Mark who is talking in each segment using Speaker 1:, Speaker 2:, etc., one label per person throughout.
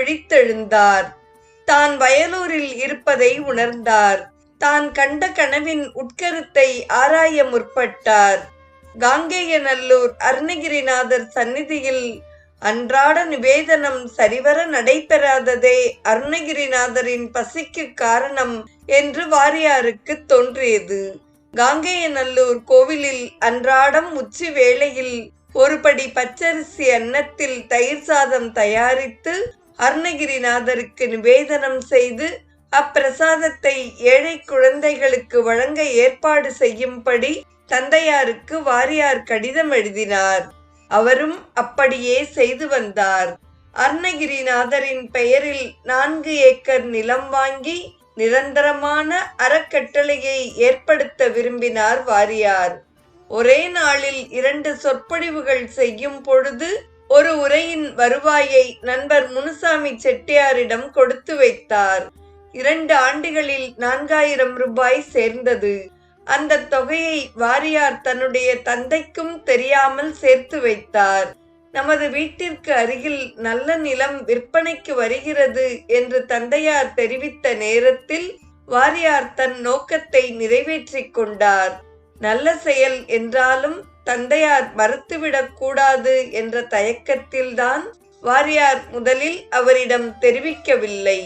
Speaker 1: விழித்தெழுந்தார். தான் வயலூரில் இருப்பதை உணர்ந்தார். தான் கண்ட கனவின் உட்கருத்தை ஆராய முற்பட்டார். காங்கேயநல்லூர் அருணகிரிநாதர் சந்நிதியில் அன்றாட நிவேதனம் சரிவர நடைபெறாததே அருணகிரிநாதரின் பசிக்கு காரணம் என்று வாரியாருக்கு தோன்றியது. காங்கேயநல்லூர் கோவிலில் அன்றாடம் உச்சி வேளையில் ஒருபடி பச்சரிசி அன்னத்தில் தயிர் சாதம் தயாரித்து அருணகிரிநாதருக்கு நிவேதனம் செய்து அப்பிரசாதத்தை ஏழை குழந்தைகளுக்கு வழங்க ஏற்பாடு செய்யும்படி தந்தையாருக்கு வாரியார் கடிதம் எழுதினார். அவரும் அப்படியே செய்து வந்தார். அருணகிரிநாதரின் பெயரில் 4 ஏக்கர் நிலம் வாங்கி நிரந்தரமான அறக்கட்டளையை ஏற்படுத்த விரும்பினார் வாரியார். ஒரே நாளில் 2 சொற்பொழிவுகள் செய்யும் பொழுது ஒரு உரையின் வருவாயை நண்பர் முனுசாமி செட்டியாரிடம் கொடுத்து வைத்தார். 2 ஆண்டுகளில் 4000 ரூபாய் சேர்ந்தது. அந்த தொகையை வாரியார் தன்னுடைய தந்தைக்கும் தெரியாமல் சேர்த்து வைத்தார். நமது வீட்டிற்கு அருகில் நல்ல நிலம் விற்பனைக்கு வருகிறது என்று தந்தையார் தெரிவித்த நேரத்தில் வாரியார் தன் நோக்கத்தை நிறைவேற்றிக் கொண்டார். நல்ல செயல் என்றாலும் தந்தையார் மறுத்துவிடக் கூடாது என்ற தயக்கத்தில்தான் வாரியார் முதலில் அவரிடம் தெரிவிக்கவில்லை.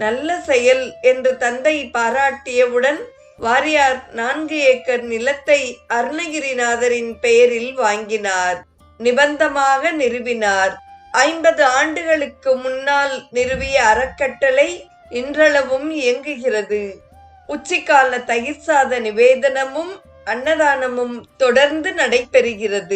Speaker 1: நல்ல செயல் என்று தந்தை பாராட்டியவுடன் வாரியார் 4 ஏக்கர் நிலத்தை அருணகிரிநாதரின் பெயரில் வாங்கினார். நிபந்தமாக நிறுவினார். 50 ஆண்டுகளுக்கு முன்னால் நிறுவிய அறக்கட்டளை இன்றளவும் இயங்குகிறது. உச்சிக்கால தயிர் சாத நிவேதனமும் அன்னதானமும் தொடர்ந்து நடைபெறுகிறது.